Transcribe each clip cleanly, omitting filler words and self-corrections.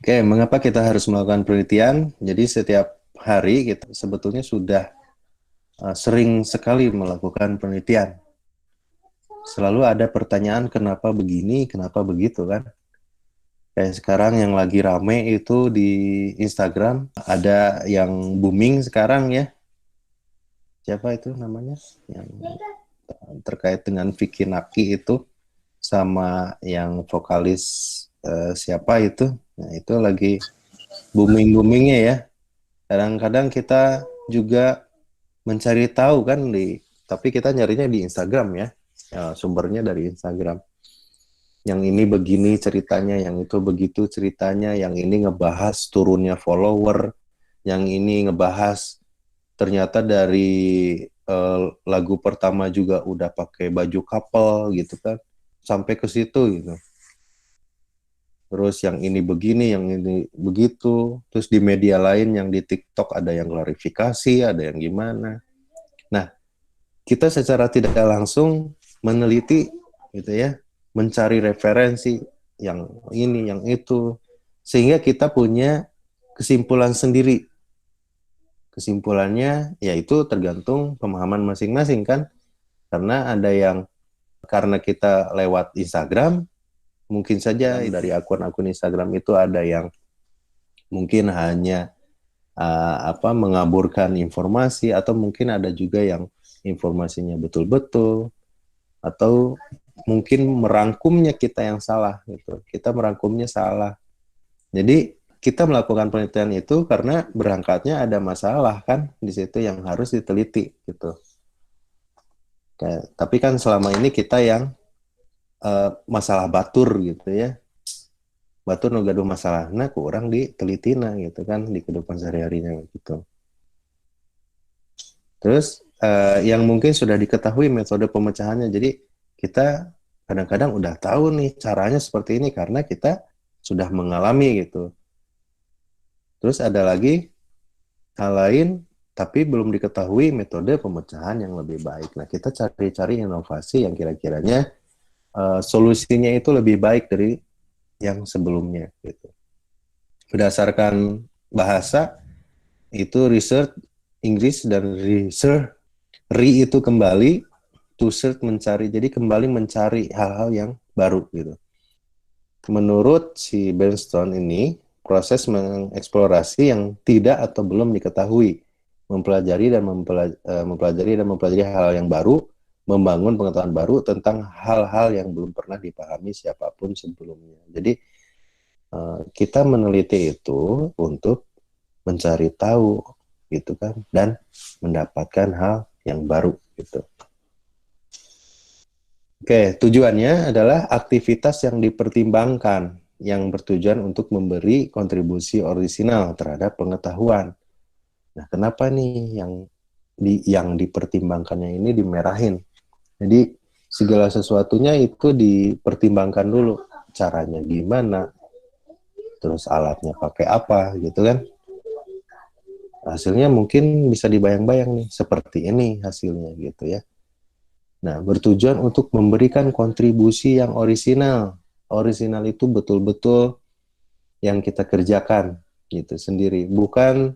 Oke, mengapa kita harus melakukan penelitian? Jadi setiap hari kita sebetulnya sudah sering sekali melakukan penelitian. Selalu ada pertanyaan kenapa begini, kenapa begitu kan? Kayak sekarang yang lagi rame itu di Instagram, ada yang booming sekarang ya. Siapa itu namanya? Yang terkait dengan Vicky Naki itu sama yang vokalis siapa itu? Nah, itu lagi booming-boomingnya ya. Kadang-kadang kita juga mencari tahu kan tapi kita nyarinya di Instagram ya. Ya, sumbernya dari Instagram. Yang ini begini ceritanya, yang itu begitu ceritanya, yang ini ngebahas turunnya follower, yang ini ngebahas ternyata dari lagu pertama juga udah pakai baju couple gitu kan, sampai ke situ gitu. Terus yang ini begini, yang ini begitu. Terus di media lain yang di TikTok ada yang klarifikasi, ada yang gimana. Nah, kita secara tidak langsung meneliti gitu ya, mencari referensi yang ini, yang itu, sehingga kita punya kesimpulan sendiri. Kesimpulannya yaitu tergantung pemahaman masing-masing kan, karena ada yang karena kita lewat Instagram, mungkin saja dari akun-akun Instagram itu ada yang mungkin hanya mengaburkan informasi, atau mungkin ada juga yang informasinya betul-betul, atau mungkin merangkumnya kita yang salah gitu. Kita merangkumnya salah. Jadi kita melakukan penelitian itu karena berangkatnya ada masalah kan di situ yang harus diteliti gitu. Tapi kan selama ini kita yang masalah batur gitu ya. Batur nu gaduh masalah, nah kurang ditelitina gitu kan di kehidupan sehari-harinya gitu. Terus yang mungkin sudah diketahui metode pemecahannya. Jadi kita kadang-kadang udah tahu nih caranya seperti ini karena kita sudah mengalami gitu. Terus ada lagi hal lain tapi belum diketahui metode pemecahan yang lebih baik. Nah, kita cari-cari inovasi yang kira-kiranya solusinya itu lebih baik dari yang sebelumnya gitu. Berdasarkan bahasa itu research Inggris dan research itu kembali, to search mencari, jadi kembali mencari hal-hal yang baru gitu. Menurut si Bernstein ini, proses mengeksplorasi yang tidak atau belum diketahui, mempelajari dan mempelajari hal yang baru, membangun pengetahuan baru tentang hal-hal yang belum pernah dipahami siapapun sebelumnya. Jadi kita meneliti itu untuk mencari tahu gitu kan, dan mendapatkan hal yang baru gitu. Oke, tujuannya adalah aktivitas yang dipertimbangkan, yang bertujuan untuk memberi kontribusi orisinal terhadap pengetahuan. Nah, kenapa nih yang dipertimbangkannya ini dimerahin? Jadi segala sesuatunya itu dipertimbangkan dulu, caranya gimana, terus alatnya pakai apa, gitu kan? Hasilnya mungkin bisa dibayang-bayang nih, seperti ini hasilnya gitu ya. Nah, bertujuan untuk memberikan kontribusi yang orisinal. Orisinal itu betul-betul yang kita kerjakan gitu sendiri, bukan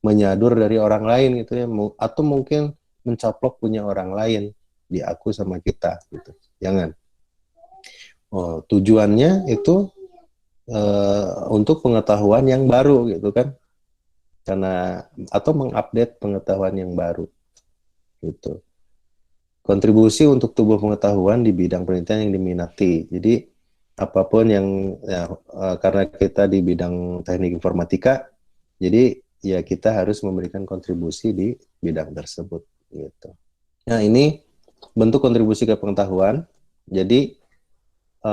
menyadur dari orang lain gitu ya, atau mungkin mencaplok punya orang lain di aku sama kita gitu. Jangan. Oh, tujuannya itu untuk pengetahuan yang baru gitu kan. Karena atau mengupdate pengetahuan yang baru gitu. Kontribusi untuk tubuh pengetahuan di bidang penelitian yang diminati. Jadi apapun yang ya, karena kita di bidang teknik informatika, jadi ya kita harus memberikan kontribusi di bidang tersebut gitu. Nah, ini bentuk kontribusi ke pengetahuan. Jadi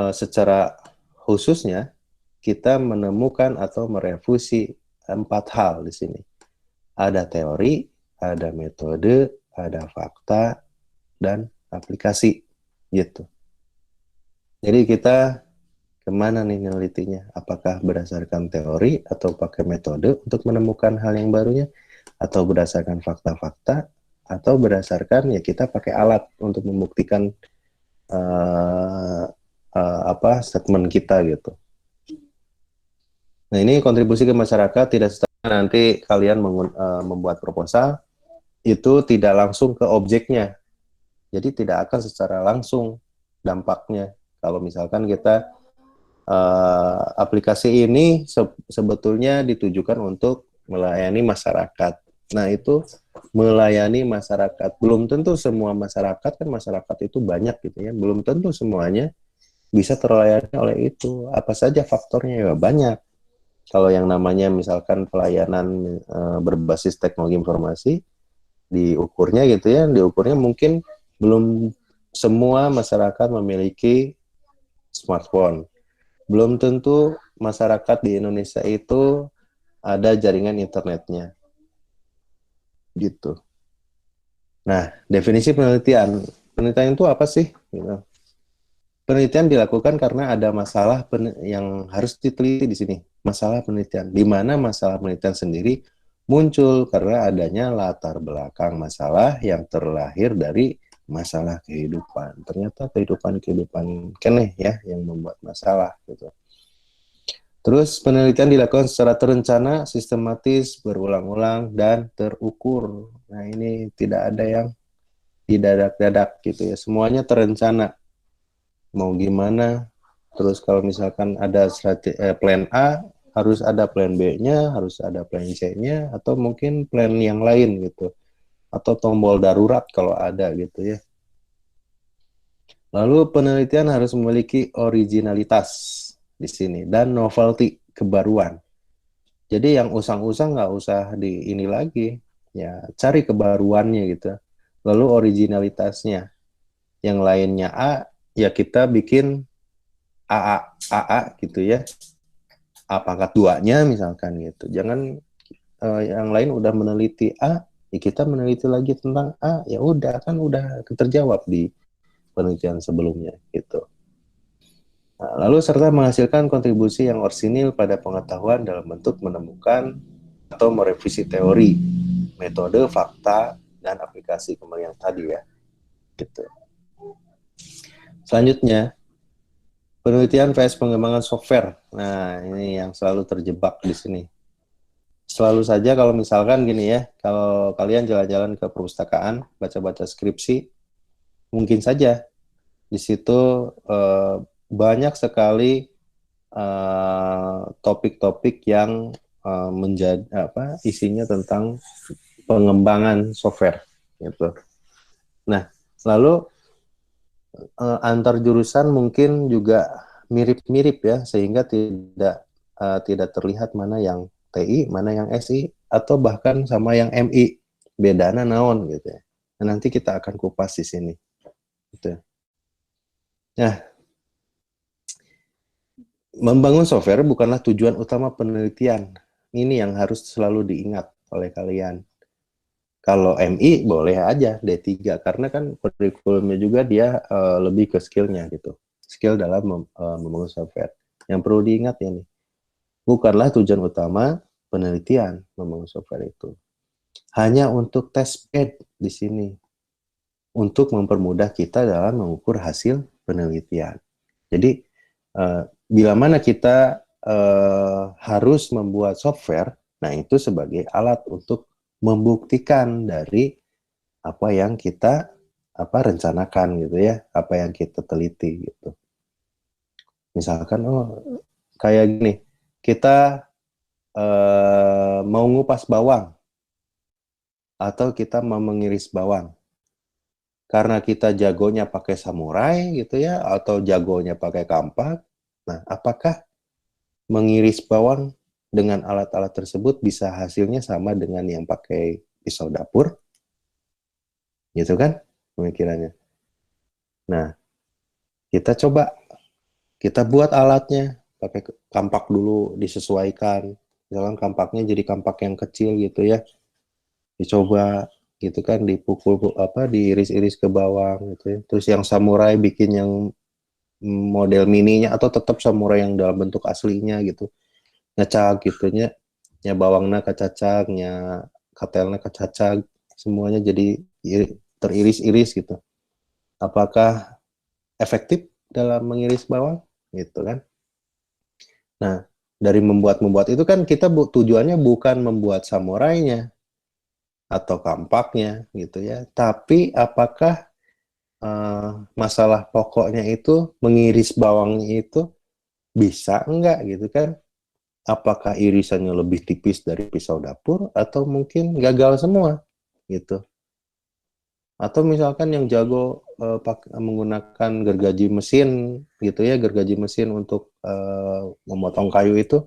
secara khususnya kita menemukan atau merefusi 4 hal di sini. Ada teori, ada metode, ada fakta, dan aplikasi gitu. Jadi kita kemana nih nelitinya? Apakah berdasarkan teori atau pakai metode untuk menemukan hal yang barunya, atau berdasarkan fakta-fakta, atau berdasarkan ya kita pakai alat untuk membuktikan statement kita gitu. Nah, ini kontribusi ke masyarakat tidak setelah nanti kalian membuat proposal, itu tidak langsung ke objeknya. Jadi tidak akan secara langsung dampaknya. Kalau misalkan kita aplikasi ini sebetulnya ditujukan untuk melayani masyarakat. Nah, itu melayani masyarakat. Belum tentu semua masyarakat, kan masyarakat itu banyak gitu ya. Belum tentu semuanya bisa terlayani oleh itu. Apa saja faktornya? Ya banyak. Kalau yang namanya misalkan pelayanan berbasis teknologi informasi, diukurnya gitu ya, diukurnya mungkin belum semua masyarakat memiliki smartphone. Belum tentu masyarakat di Indonesia itu ada jaringan internetnya, gitu. Nah, definisi penelitian. Penelitian itu apa sih? Gitu. Penelitian dilakukan karena ada masalah yang harus diteliti di sini. Masalah penelitian. Di mana masalah penelitian sendiri muncul karena adanya latar belakang masalah yang terlahir dari masalah kehidupan. Ternyata kehidupan keneh ya yang membuat masalah gitu. Terus penelitian dilakukan secara terencana, sistematis, berulang-ulang, dan terukur. Nah, ini tidak ada yang didadak-dadak gitu ya. Semuanya terencana. Mau gimana? Terus kalau misalkan ada plan A, harus ada plan B-nya, harus ada plan C-nya, atau mungkin plan yang lain gitu. Atau tombol darurat kalau ada gitu ya. Lalu penelitian harus memiliki originalitas di sini dan novelty, kebaruan. Jadi yang usang-usang nggak usah di ini lagi, ya cari kebaruannya gitu. Lalu originalitasnya, yang lainnya A, ya kita bikin AA gitu ya. A pangkat 2-nya misalkan gitu. Jangan yang lain udah meneliti A, ya kita meneliti lagi tentang A, ya udah kan udah terjawab di penelitian sebelumnya gitu. Nah, lalu serta menghasilkan kontribusi yang orsinil pada pengetahuan dalam bentuk menemukan atau merevisi teori, metode, fakta, dan aplikasi kembali yang tadi ya. Gitu. Selanjutnya, penelitian vs pengembangan software. Nah, ini yang selalu terjebak di sini. Selalu saja kalau misalkan gini ya, kalau kalian jalan-jalan ke perpustakaan, baca-baca skripsi, mungkin saja di situ banyak sekali topik-topik yang menjadi apa isinya tentang pengembangan software gitu. Nah, lalu antar jurusan mungkin juga mirip-mirip ya sehingga tidak terlihat mana yang TI, mana yang SI atau bahkan sama yang MI. Bedana naon gitu ya. Nah, nanti kita akan kupas di sini. Gitu. Nah, membangun software bukanlah tujuan utama penelitian. Ini yang harus selalu diingat oleh kalian. Kalau MI boleh aja D3 karena kan kurikulumnya juga dia lebih ke skillnya gitu. Skill dalam membangun software. Yang perlu diingat ya nih, bukanlah tujuan utama penelitian membangun software itu. Hanya untuk test bed di sini. Untuk mempermudah kita dalam mengukur hasil penelitian. Jadi bila mana kita harus membuat software, nah itu sebagai alat untuk membuktikan dari apa yang kita rencanakan gitu ya, apa yang kita teliti gitu. Misalkan kayak gini, kita mau ngupas bawang atau kita mau mengiris bawang. Karena kita jagonya pakai samurai gitu ya, atau jagonya pakai kampak, nah apakah mengiris bawang dengan alat-alat tersebut bisa hasilnya sama dengan yang pakai pisau dapur? Gitu kan pemikirannya. Nah, kita coba, kita buat alatnya, pakai kampak dulu disesuaikan. Misalkan kampaknya jadi kampak yang kecil gitu ya. Dicoba gitu kan, dipukul diiris-iris ke bawang gitu ya. Terus yang samurai bikin yang model mininya atau tetap samurai yang dalam bentuk aslinya gitu. Ngecak gitu nya bawangnya kacacak, nya katelnya kacacak, semuanya jadi teriris-iris gitu. Apakah efektif dalam mengiris bawang gitu kan? Nah, dari membuat itu kan kita tujuannya bukan membuat samurainya atau kampaknya gitu ya, tapi apakah masalah pokoknya itu mengiris bawangnya itu bisa enggak gitu kan? Apakah irisannya lebih tipis dari pisau dapur atau mungkin gagal semua gitu? Atau misalkan yang jago menggunakan gergaji mesin gitu ya, gergaji mesin untuk memotong kayu itu,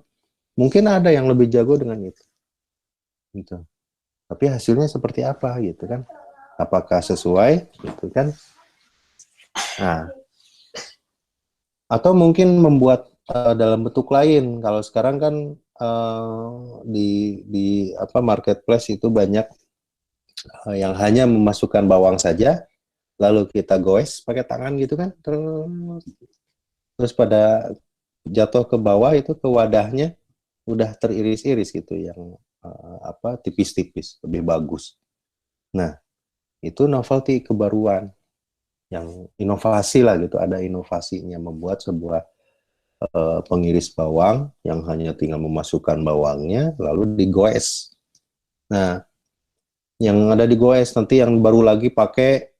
mungkin ada yang lebih jago dengan itu gitu. Tapi hasilnya seperti apa gitu kan? Apakah sesuai gitu kan? Nah, atau mungkin membuat dalam bentuk lain. Kalau sekarang kan di apa marketplace itu banyak yang hanya memasukkan bawang saja, lalu kita goes pakai tangan gitu kan, terus pada jatuh ke bawah itu ke wadahnya udah teriris-iris gitu, yang apa tipis-tipis, lebih bagus. Nah, itu novelty, kebaruan, yang inovasi lah gitu, ada inovasinya membuat sebuah pengiris bawang yang hanya tinggal memasukkan bawangnya lalu digoes. Nah, yang ada digoes nanti yang baru lagi pakai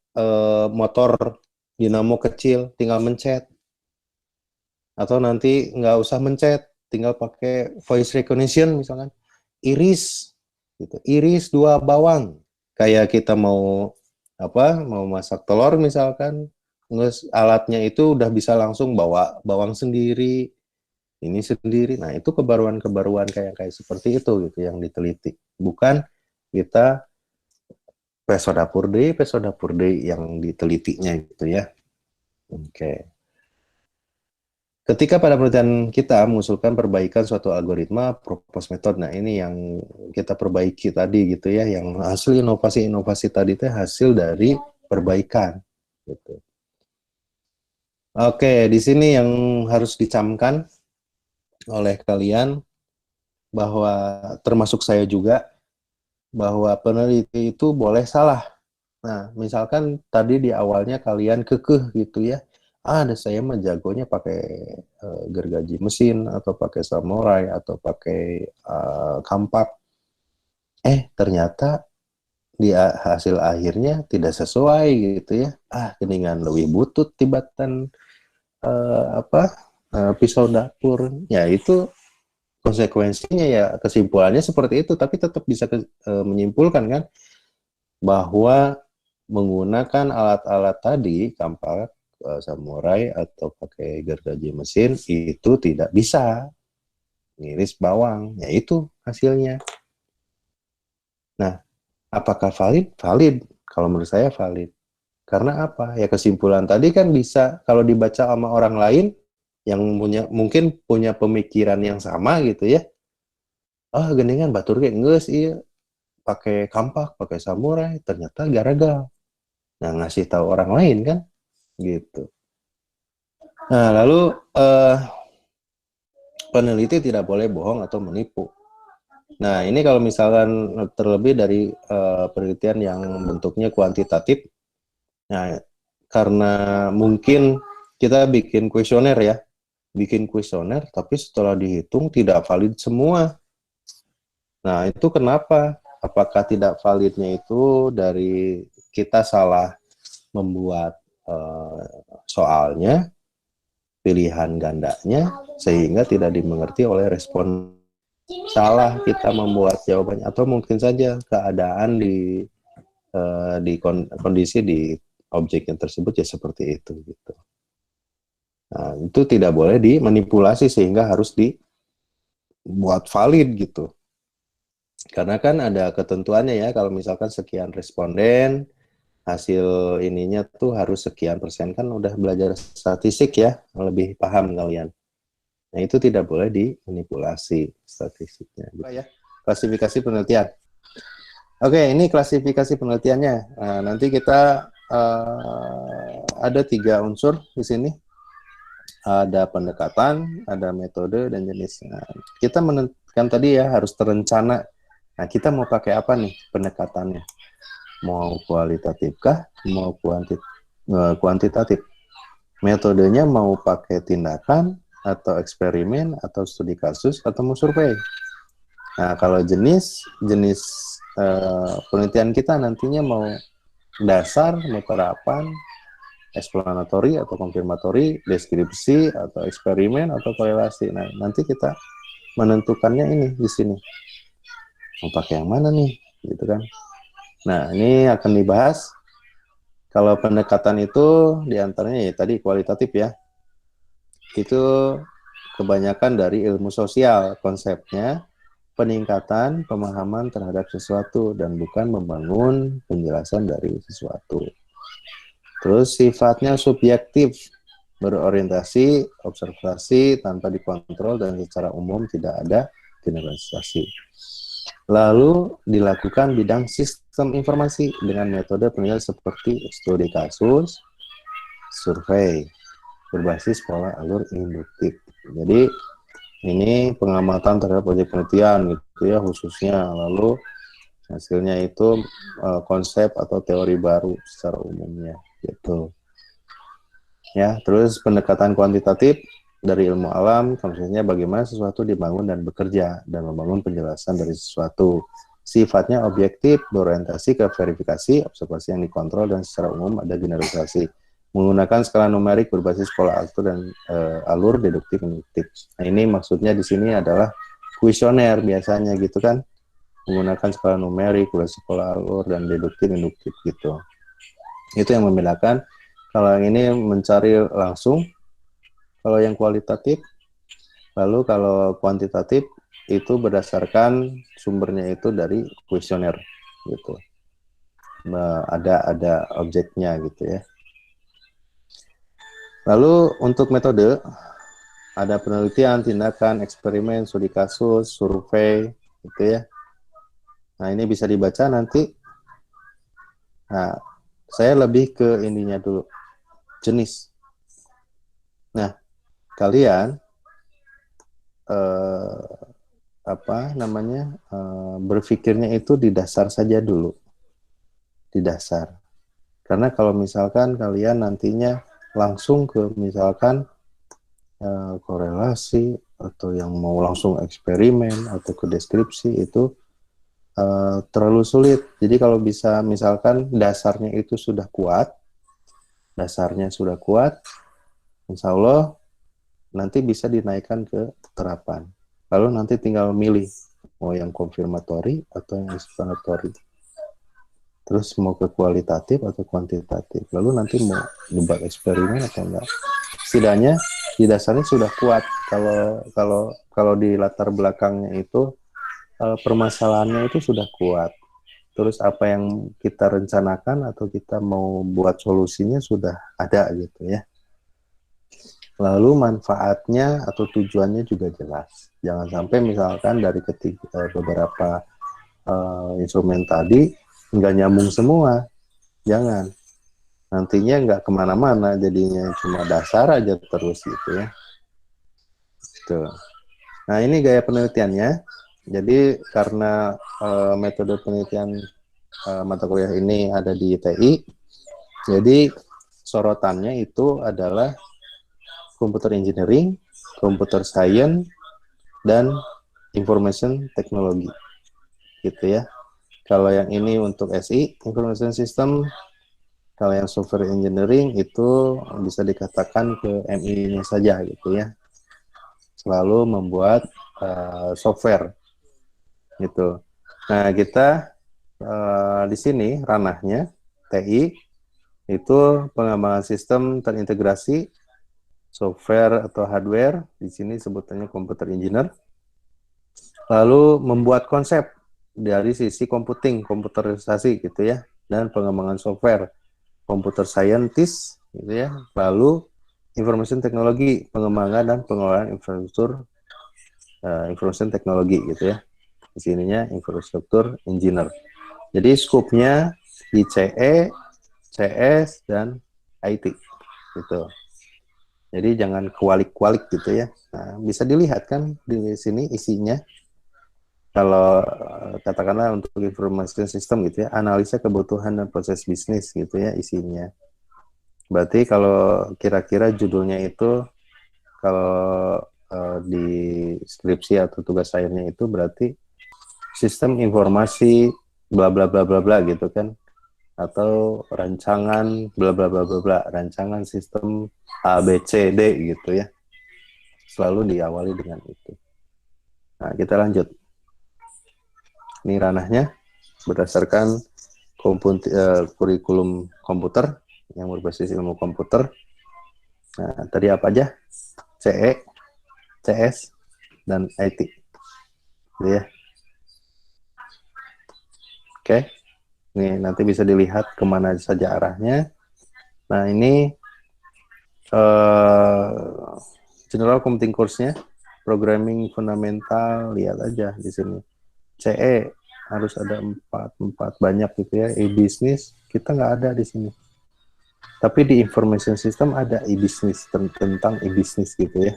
motor dinamo kecil, tinggal mencet, atau nanti nggak usah mencet, tinggal pakai voice recognition misalkan, iris gitu, iris dua bawang, kayak kita mau apa, mau masak telur misalkan, alatnya itu udah bisa langsung bawa bawang sendiri, ini sendiri. Nah, itu kebaruan-kebaruan kayak kayak seperti itu gitu yang diteliti. Bukan kita peso dapur deh yang ditelitinya gitu ya. Oke. Ketika pada penelitian kita mengusulkan perbaikan suatu algoritma, propose method. Nah, ini yang kita perbaiki tadi gitu ya, yang hasil inovasi-inovasi tadi itu hasil dari perbaikan gitu. Oke, di sini yang harus dicamkan oleh kalian, bahwa termasuk saya juga, bahwa peneliti itu boleh salah. Nah, misalkan tadi di awalnya kalian kekeh gitu ya, ada saya mah jagonya pakai gergaji mesin atau pakai samurai atau pakai kampak. Ternyata di hasil akhirnya tidak sesuai gitu ya. Geningan lebih butut tibatan apa pisau dapur. Ya itu konsekuensinya ya, kesimpulannya seperti itu, tapi tetap bisa menyimpulkan kan bahwa menggunakan alat-alat tadi, kampak, samurai, atau pakai gergaji mesin, itu tidak bisa ngiris bawang. Ya itu hasilnya. Nah, apakah valid? Valid. Kalau menurut saya valid. Karena apa? Ya kesimpulan tadi kan bisa, kalau dibaca sama orang lain, yang mungkin punya pemikiran yang sama gitu ya. Geningan batur ge geus iya pakai kampak, pakai samurai, ternyata garagal. Nah, ngasih tahu orang lain kan gitu. Nah, lalu peneliti tidak boleh bohong atau menipu. Nah, ini kalau misalkan terlebih dari penelitian yang bentuknya kuantitatif. Nah, karena mungkin kita bikin kuesioner ya, tapi setelah dihitung tidak valid semua. Nah, itu kenapa? Apakah tidak validnya itu dari kita salah membuat soalnya, pilihan gandanya, sehingga tidak dimengerti oleh respon, salah kita membuat jawabannya, atau mungkin saja keadaan di kondisi di objek yang tersebut ya seperti itu gitu. Nah, itu tidak boleh dimanipulasi sehingga harus dibuat valid gitu. Karena kan ada ketentuannya ya, kalau misalkan sekian responden, hasil ininya tuh harus sekian persen, kan udah belajar statistik ya, lebih paham kalian. Nah, itu tidak boleh dimanipulasi statistiknya. Ya, klasifikasi penelitian. Oke, ini klasifikasi penelitiannya. Nah, nanti kita ada 3 unsur di sini. Ada pendekatan, ada metode, dan jenisnya. Kita menentukan tadi ya, harus terencana. Nah, kita mau pakai apa nih pendekatannya? Mau kualitatif kah? Mau kuantitatif? Metodenya mau pakai tindakan atau eksperimen, atau studi kasus, atau mau survei. Nah, kalau jenis penelitian kita nantinya mau dasar, mau terapan, explanatory atau konfirmatory, deskripsi atau eksperimen atau korelasi. Nah, nanti kita menentukannya ini di sini. Mau pakai yang mana nih, gitu kan? Nah, ini akan dibahas. Kalau pendekatan itu diantaranya ya tadi kualitatif ya. Itu kebanyakan dari ilmu sosial konsepnya peningkatan pemahaman terhadap sesuatu dan bukan membangun penjelasan dari sesuatu. Terus sifatnya subjektif, berorientasi, observasi tanpa dikontrol dan secara umum tidak ada generalisasi. Lalu dilakukan bidang sistem informasi dengan metode penilaian seperti studi kasus, survei, berbasis pola alur induktif. Jadi ini pengamatan terhadap objek penelitian gitu ya khususnya. Lalu hasilnya itu konsep atau teori baru secara umumnya gitu. Ya, terus pendekatan kuantitatif dari ilmu alam, konsepnya bagaimana sesuatu dibangun dan bekerja dan membangun penjelasan dari sesuatu. Sifatnya objektif, berorientasi ke verifikasi, observasi yang dikontrol dan secara umum ada generalisasi. Menggunakan skala numerik berbasis pola alur deduktif induktif. Nah, ini maksudnya di sini adalah kuesioner biasanya gitu kan. Menggunakan skala numerik berbasis pola alur dan deduktif induktif gitu. Itu yang membedakan. Kalau yang ini mencari langsung, kalau yang kualitatif, lalu kalau kuantitatif itu berdasarkan sumbernya itu dari kuesioner gitu. Ada objeknya gitu ya. Lalu untuk metode ada penelitian, tindakan, eksperimen, studi kasus, survei gitu ya. Nah, ini bisa dibaca nanti. Nah, saya lebih ke ininya dulu. Jenis. Nah, kalian berpikirnya itu di dasar saja dulu, di dasar. Karena kalau misalkan kalian nantinya langsung ke misalkan korelasi atau yang mau langsung eksperimen atau ke deskripsi itu terlalu sulit. Jadi kalau bisa misalkan dasarnya itu sudah kuat, insya Allah nanti bisa dinaikkan ke terapan. Lalu nanti tinggal milih mau yang konfirmatori atau yang explanatory. Terus mau ke kualitatif atau kuantitatif. Lalu nanti mau dibuat eksperimen atau enggak. Setidaknya di dasarnya sudah kuat. Kalau di latar belakangnya itu permasalahannya itu sudah kuat. Terus apa yang kita rencanakan atau kita mau buat solusinya sudah ada gitu ya. Lalu manfaatnya atau tujuannya juga jelas. Jangan sampai misalkan dari beberapa instrumen tadi nggak nyambung semua. Jangan. Nantinya nggak kemana-mana, jadinya cuma dasar aja terus gitu ya. Tuh. Nah, ini gaya penelitiannya. Jadi karena metode penelitian mata kuliah ini ada di ITI, jadi sorotannya itu adalah computer engineering, computer science, dan information technology, gitu ya. Kalau yang ini untuk SI, information system, kalau yang software engineering itu bisa dikatakan ke MI-nya saja, gitu ya. Selalu membuat software, gitu. Nah, kita di sini ranahnya TI itu pengembangan sistem terintegrasi software atau hardware, di sini sebutannya computer engineer. Lalu membuat konsep dari sisi komputerisasi gitu ya, dan pengembangan software, computer scientist gitu ya. Lalu information technology, pengembangan dan pengelolaan infrastruktur information technology gitu ya. Di sininya infrastruktur engineer. Jadi skupnya di CE, CS dan IT gitu. Jadi jangan kualik-kualik gitu ya. Nah, bisa dilihat kan di sini isinya. Kalau katakanlah untuk information system gitu ya, analisa kebutuhan dan proses bisnis gitu ya isinya. Berarti kalau kira-kira judulnya itu kalau di skripsi atau tugas akhirnya itu berarti sistem informasi bla bla bla bla bla gitu kan, atau rancangan bla bla bla bla bla, rancangan sistem A B C D gitu ya, selalu diawali dengan itu. Nah, kita lanjut. Ini ranahnya berdasarkan kurikulum komputer yang berbasis ilmu komputer. Nah, tadi apa aja? CE, CS, dan IT. Gitu ya. Oke. Nih, nanti bisa dilihat kemana saja arahnya. Nah, ini general computing course-nya, programming fundamental, lihat aja di sini. CE harus ada 4 banyak gitu ya. E-business kita nggak ada di sini. Tapi di information system ada e-business, tentang e-business gitu ya.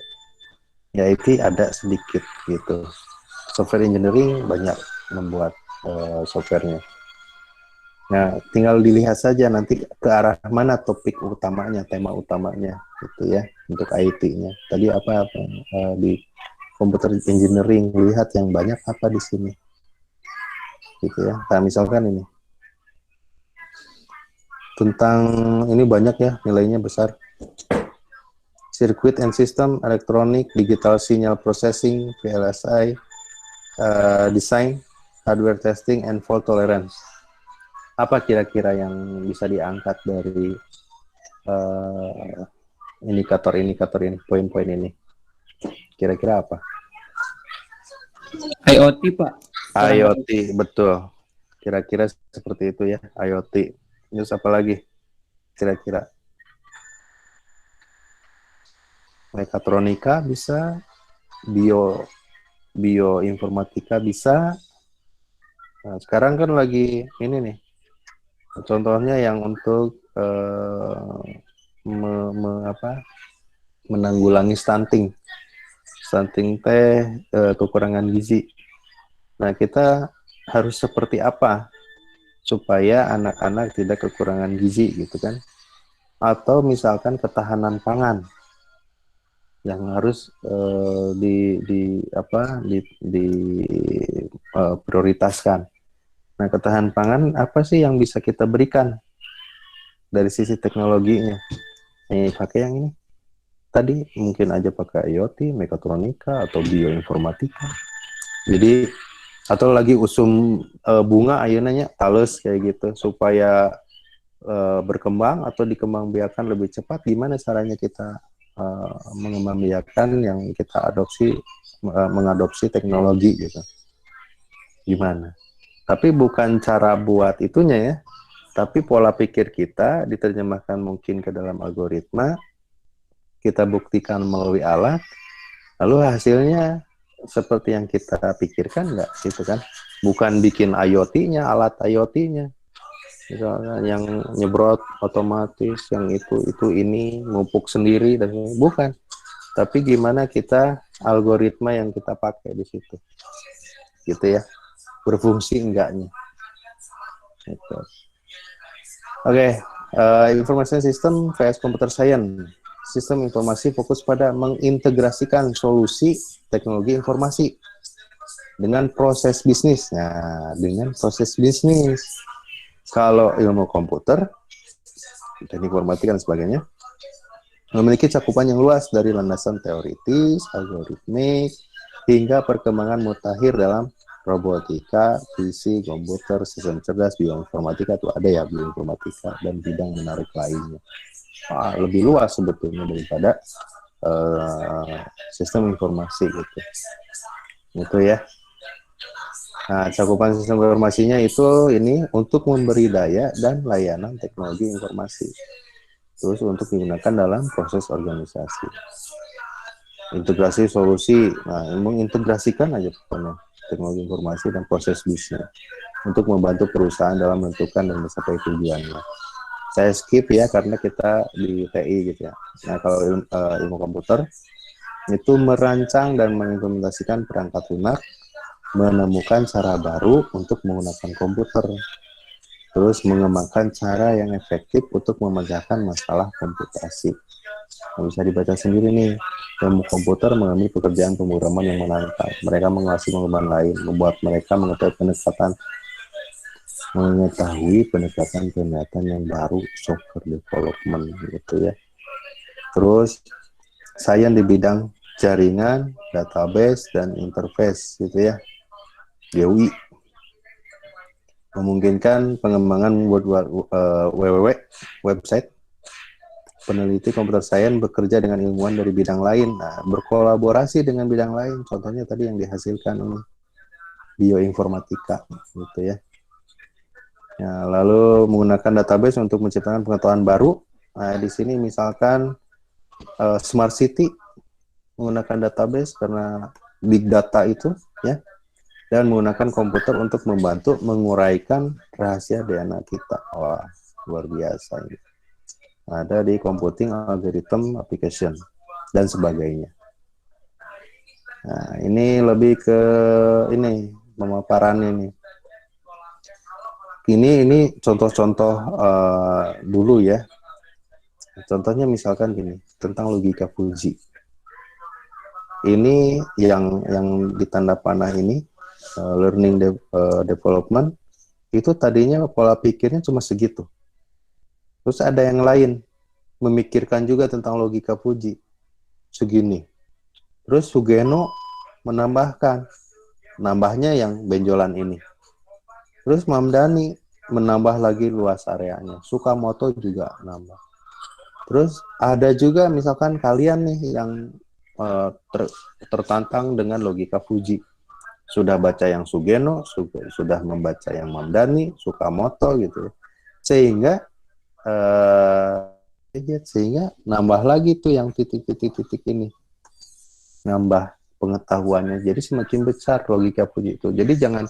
Ya IT ada sedikit gitu. Software engineering banyak membuat softwarenya. Nah, tinggal dilihat saja nanti ke arah mana topik utamanya, tema utamanya gitu ya untuk IT-nya. Tadi apa di computer engineering, lihat yang banyak apa di sini. Gitu ya. Nah, misalkan ini tentang ini banyak ya, nilainya besar. Circuit and System, Electronic, Digital Signal Processing, VLSI, Design, Hardware Testing, and Fault Tolerance. Apa kira-kira yang bisa diangkat dari indikator-indikator ini, poin-poin ini? Kira-kira apa? IoT, Pak. IoT, betul. Kira-kira seperti itu ya, IoT. Terus apa lagi? Kira-kira? Mekatronika bisa, bioinformatika bisa. Nah, sekarang kan lagi ini nih, contohnya yang untuk menanggulangi stunting teh, kekurangan gizi. Nah, kita harus seperti apa supaya anak-anak tidak kekurangan gizi gitu kan? Atau misalkan ketahanan pangan yang harus prioritaskan. Nah, ketahanan pangan apa sih yang bisa kita berikan dari sisi teknologinya? Pakai yang ini. Tadi mungkin aja pakai IoT, mekatronika, atau bioinformatika. Jadi, atau lagi usum bunga ayeunanya talus kayak gitu, supaya berkembang atau dikembangbiakan lebih cepat. Gimana caranya kita mengembangbiakan yang kita mengadopsi teknologi gitu? Gimana? Tapi bukan cara buat itunya ya, tapi pola pikir kita diterjemahkan mungkin ke dalam algoritma, kita buktikan melalui alat, lalu hasilnya seperti yang kita pikirkan nggak gitu kan? Bukan bikin IoT-nya, alat IoT-nya, misalnya yang nyebrot otomatis, yang itu ini mupuk sendiri dan bukan. Tapi gimana kita algoritma yang kita pakai di situ, gitu ya, berfungsi enggaknya. Gitu. Oke, information system vs computer science. Sistem informasi fokus pada mengintegrasikan solusi teknologi informasi dengan proses bisnis. Nah, dengan proses bisnis. Kalau ilmu komputer, teknik informatika dan sebagainya, memiliki cakupan yang luas dari landasan teoritis, algoritmik, hingga perkembangan mutakhir dalam robotika, fisik, komputer, sistem cerdas, bioinformatika, itu ada ya bioinformatika, dan bidang menarik lainnya. Lebih luas sebetulnya daripada sistem informasi gitu. Itu ya. Nah, cakupan sistem informasinya itu ini untuk memberi daya dan layanan teknologi informasi. Terus untuk digunakan dalam proses organisasi. Integrasi solusi, nah mengintegrasikan aja pokoknya teknologi informasi dan proses bisnis untuk membantu perusahaan dalam menentukan dan mencapai tujuannya. Saya skip ya karena kita di TI gitu ya. Nah, kalau ilmu komputer itu merancang dan mengimplementasikan perangkat lunak, menemukan cara baru untuk menggunakan komputer, terus mengembangkan cara yang efektif untuk memecahkan masalah komputasi. Nah, bisa dibaca sendiri nih. Ilmu komputer mengambil pekerjaan pemrograman yang menantang. Mereka menguasai pengembang lain, membuat mereka mengetahui pendekatan yang baru, software development gitu ya. Terus sains di bidang jaringan, database, dan interface gitu ya. GUI memungkinkan pengembangan website. Peneliti komputer sains bekerja dengan ilmuwan dari bidang lain, berkolaborasi dengan bidang lain. Contohnya tadi yang dihasilkan ini bioinformatika, gitu ya. Ya, lalu menggunakan database untuk menciptakan pengetahuan baru. Nah, di sini misalkan smart city menggunakan database karena big data itu, ya, dan menggunakan komputer untuk membantu menguraikan rahasia DNA kita. Wah, luar biasa ini. Ada di computing algorithm application dan sebagainya. Nah, ini lebih ke ini pemaparan ini. Ini contoh-contoh dulu ya. Contohnya misalkan gini, tentang logika Fuji. Ini yang ditanda panah ini learning development itu tadinya pola pikirnya cuma segitu. Terus ada yang lain memikirkan juga tentang logika Fuji segini. Terus Sugeno nambahnya yang benjolan ini. Terus Mamdani menambah lagi luas areanya. Sukamoto juga nambah. Terus ada juga misalkan kalian nih yang tertantang dengan logika Fuji. Sudah baca yang Sugeno, sudah membaca yang Mamdani, Sukamoto gitu. Sehingga nambah lagi tuh yang titik-titik ini. Nambah pengetahuannya. Jadi semakin besar logika Fuji itu. Jadi jangan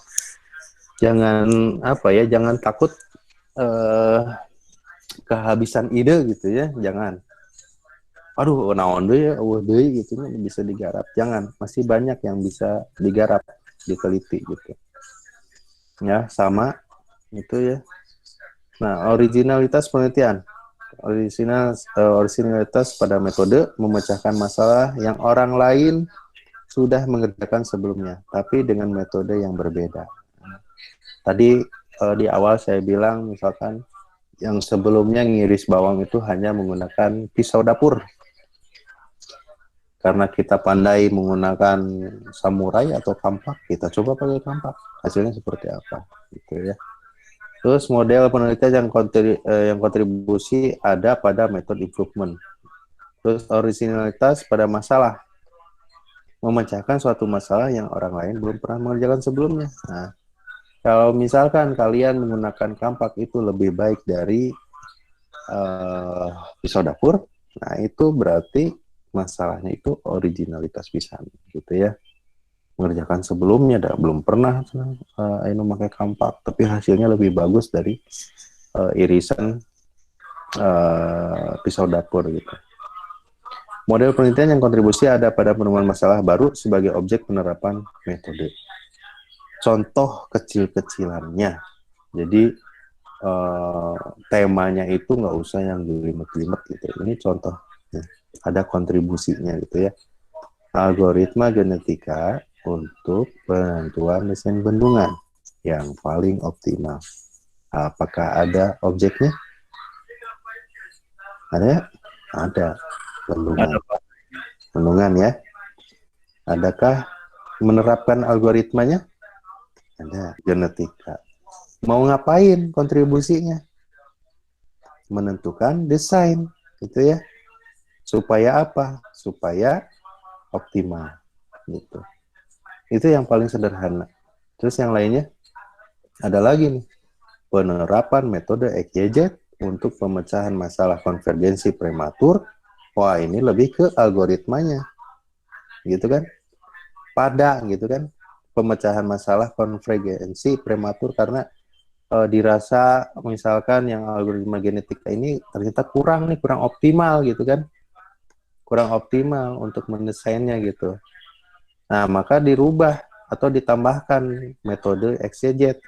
takut kehabisan ide gitu ya, jangan. Aduh, naon deui ya, gitu bisa digarap. Jangan, masih banyak yang bisa digarap, diteliti gitu. Ya, sama itu ya. Nah, originalitas penelitian. Originalitas pada metode memecahkan masalah yang orang lain sudah mengerjakan sebelumnya, tapi dengan metode yang berbeda. Tadi di awal saya bilang misalkan yang sebelumnya ngiris bawang itu hanya menggunakan pisau dapur. Karena kita pandai menggunakan samurai atau kampak, kita coba pakai kampak. Hasilnya seperti apa? Gitu ya. Terus model penelitian yang kontribusi ada pada method improvement. Terus originalitas pada masalah. Memecahkan suatu masalah yang orang lain belum pernah mengerjakan sebelumnya. Nah, kalau misalkan kalian menggunakan kampak itu lebih baik dari pisau dapur, nah itu berarti masalahnya itu originalitas pisan gitu ya. Mengerjakan sebelumnya belum pernah Aino pakai kampak, tapi hasilnya lebih bagus dari irisan pisau dapur gitu. Model penelitian yang kontribusi ada pada penemuan masalah baru sebagai objek penerapan metode. Contoh kecil-kecilannya. Jadi temanya itu nggak usah yang jelimet-jelimet gitu. Ini contoh. Ada kontribusinya gitu ya. Algoritma genetika untuk penentuan mesin bendungan yang paling optimal. Apakah ada objeknya? Ada? Ada. Bendungan ya. Adakah menerapkan algoritmanya? Ada. Genetika. Mau ngapain kontribusinya? Menentukan desain, gitu ya. Supaya apa? Supaya optimal, gitu. Itu yang paling sederhana. Terus yang lainnya ada lagi nih, penerapan metode XYZ untuk pemecahan masalah konvergensi prematur. Wah, ini lebih ke algoritmanya, gitu kan? Pada, gitu kan? Pemecahan masalah konvergensi prematur karena dirasa misalkan yang algoritma genetika ini ternyata kurang optimal gitu kan, kurang optimal untuk mendesainnya gitu. Nah, maka dirubah atau ditambahkan metode XYZ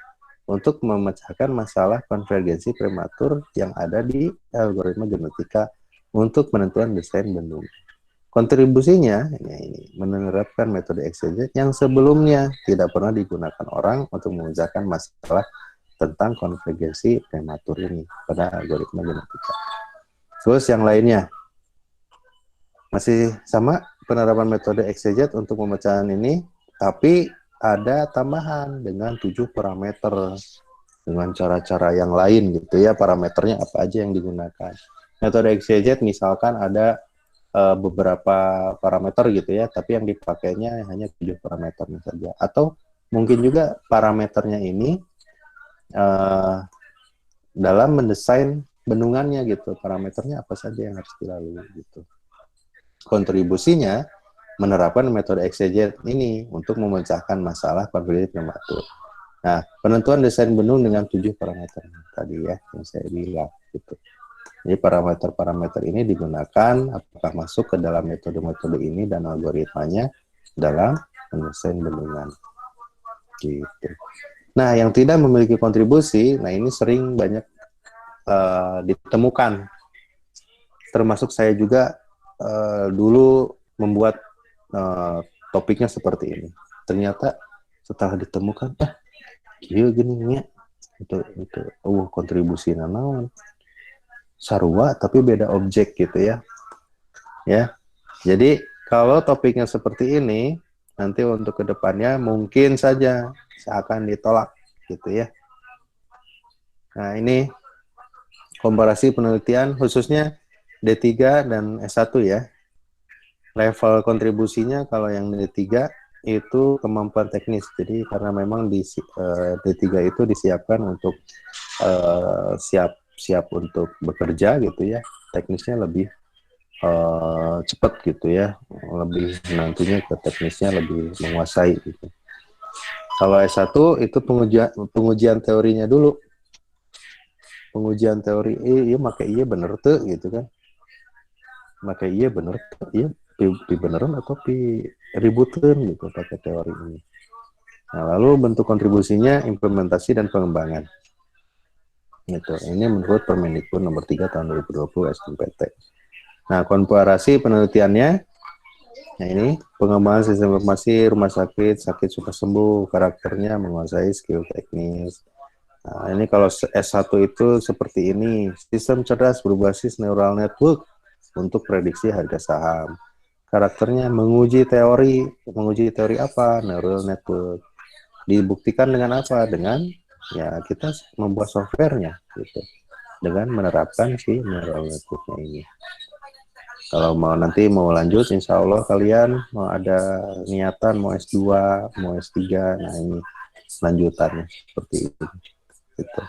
untuk memecahkan masalah konvergensi prematur yang ada di algoritma genetika untuk penentuan desain bendung. Kontribusinya ini menerapkan metode exeget yang sebelumnya tidak pernah digunakan orang untuk mengerjakan masalah tentang konvergensi prematur ini pada algoritma genetika. Terus yang lainnya masih sama penerapan metode exeget untuk pemecahan ini, tapi ada tambahan dengan 7 parameter dengan cara-cara yang lain gitu ya. Parameternya apa aja yang digunakan. Metode exeget misalkan ada beberapa parameter gitu ya, tapi yang dipakainya hanya 7 parameternya saja. Atau mungkin juga parameternya ini dalam mendesain bendungannya gitu, parameternya apa saja yang harus dilalui gitu. Kontribusinya menerapkan metode exeget ini untuk memecahkan masalah konflik prematur. Nah, penentuan desain bendung dengan 7 parameter tadi ya yang saya bilang gitu. Jadi parameter-parameter ini digunakan apakah masuk ke dalam metode-metode ini dan algoritmanya dalam mendesain bendungan. Gitu. Nah, yang tidak memiliki kontribusi, nah ini sering banyak ditemukan. Termasuk saya juga dulu membuat topiknya seperti ini. Ternyata setelah ditemukan, iya gini ya, itu kontribusi naon sarua tapi beda objek gitu ya. Ya. Jadi kalau topiknya seperti ini, nanti untuk kedepannya mungkin saja akan ditolak gitu ya. Nah, ini komparasi penelitian khususnya D3 dan S1 ya. Level kontribusinya kalau yang D3 itu kemampuan teknis. Jadi karena memang di D3 itu disiapkan untuk siap untuk bekerja gitu ya. Teknisnya lebih cepat gitu ya, lebih nantinya ke teknisnya lebih menguasai gitu. Kalau S1 itu pengujian teorinya dulu. Pengujian teori iya make iya bener tuh gitu kan. Make iya bener tuh, iya pi beneran atau pi ributan gitu pakai teori ini. Nah, lalu bentuk kontribusinya implementasi dan pengembangan. Gitu. Ini menurut Permendikbud nomor 3 tahun 2020 SNPT. Nah, komparasi penelitiannya, nah ini pengembangan sistem informasi rumah sakit, sakit suka sembuh, karakternya menguasai skill teknis. Nah, ini kalau S1 itu seperti ini, sistem cerdas berbasis neural network untuk prediksi harga saham. Karakternya menguji teori apa? Neural network. Dibuktikan dengan apa? Dengan ya kita membuat softwarenya gitu. Dengan menerapkan si neural network-nya ini. Kalau nanti mau lanjut, insya Allah kalian mau ada niatan mau S2, mau S3, nah ini lanjutannya seperti itu. Gitu.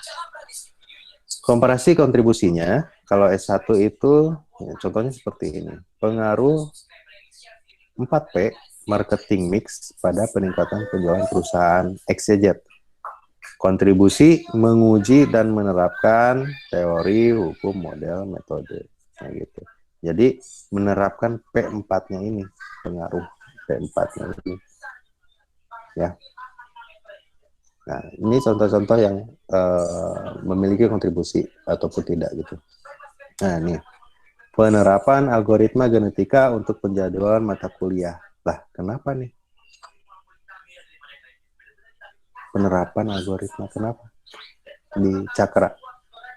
Komparasi kontribusinya, kalau S1 itu ya, contohnya seperti ini. Pengaruh 4P marketing mix pada peningkatan penjualan perusahaan exeget. Kontribusi menguji dan menerapkan teori, hukum, model, metode. Nah, gitu. Jadi menerapkan P4-nya ini, pengaruh P4-nya ini. Ya. Nah, ini contoh-contoh yang memiliki kontribusi ataupun tidak gitu. Nah, ini penerapan algoritma genetika untuk penjadwalan mata kuliah. Lah, kenapa nih? Penerapan algoritma kenapa? Di Cakra,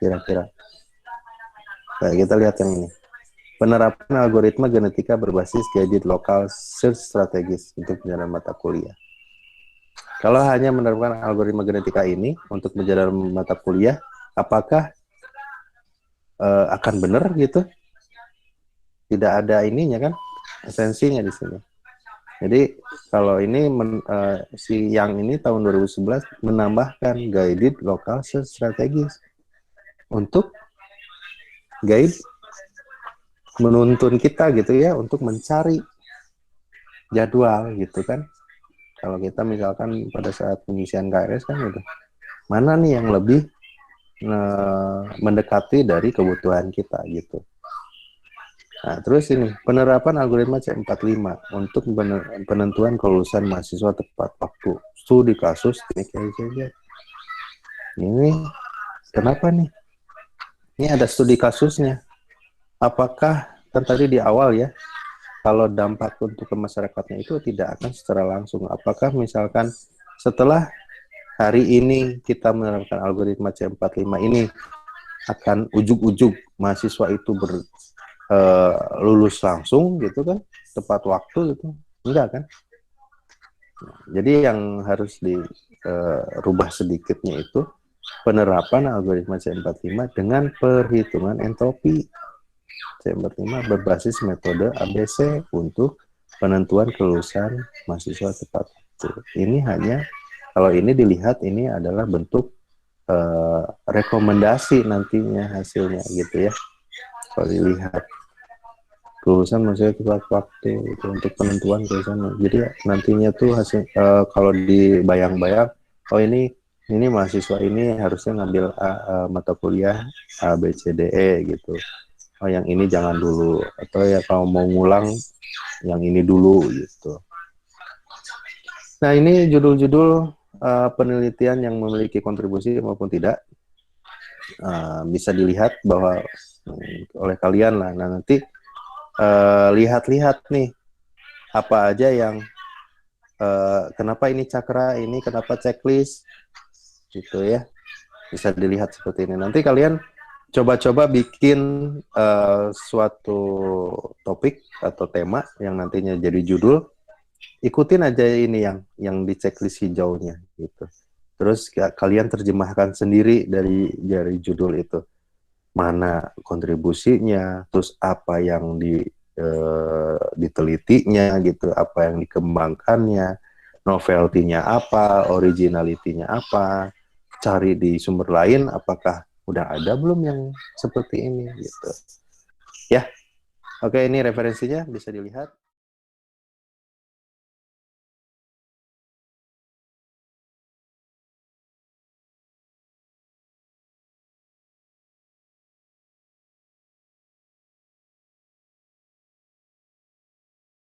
kira-kira. Nah, kita lihat yang ini. Penerapan algoritma genetika berbasis guided local search strategis untuk penjadwalan mata kuliah. Kalau hanya menerapkan algoritma genetika ini untuk penjadwalan mata kuliah, apakah akan benar gitu? Tidak ada ininya kan, esensinya di sini. Jadi kalau ini si yang ini tahun 2011 menambahkan guided local search strategis untuk guide menuntun kita gitu ya untuk mencari jadwal gitu kan. Kalau kita misalkan pada saat pengisian KRS kan gitu, mana nih yang lebih mendekati dari kebutuhan kita gitu. Nah, terus ini penerapan algoritma C45 untuk penentuan kelulusan mahasiswa tepat waktu. Studi kasus ini kenapa nih? Ini ada studi kasusnya. apakah kan tadi di awal ya, kalau dampak untuk ke masyarakatnya itu tidak akan secara langsung. Apakah misalkan setelah hari ini kita menerapkan algoritma C45 ini akan ujug-ujug mahasiswa itu lulus langsung gitu kan, tepat waktu gitu? Enggak kan? Jadi yang harus dirubah sedikitnya itu penerapan algoritma C45 dengan perhitungan entropi. C45 berbasis metode ABC untuk penentuan kelulusan mahasiswa tepat waktu. Ini hanya, kalau ini dilihat, ini adalah bentuk rekomendasi nantinya hasilnya gitu ya. Kalau dilihat kelulusan mahasiswa tepat waktu itu untuk penentuan kelulusan. Jadi nantinya tuh hasil kalau dibayang-bayang, oh ini mahasiswa ini harusnya ngambil mata kuliah A B C D E gitu. Oh yang ini jangan dulu, atau ya kalau mau ngulang yang ini dulu gitu. Nah ini judul-judul penelitian yang memiliki kontribusi maupun tidak bisa dilihat bahwa oleh kalian lah. Nah nanti lihat-lihat nih apa aja yang kenapa ini cakra, ini kenapa checklist gitu ya, bisa dilihat seperti ini. Nanti kalian coba-coba bikin suatu topik atau tema yang nantinya jadi judul, ikutin aja ini yang di checklist hijaunya gitu. Terus kalian terjemahkan sendiri dari judul itu, mana kontribusinya, terus apa yang ditelitinya gitu, apa yang dikembangkannya, novelty-nya apa, originality-nya apa, cari di sumber lain apakah udah ada belum yang seperti ini gitu. Ya. Oke, ini referensinya bisa dilihat.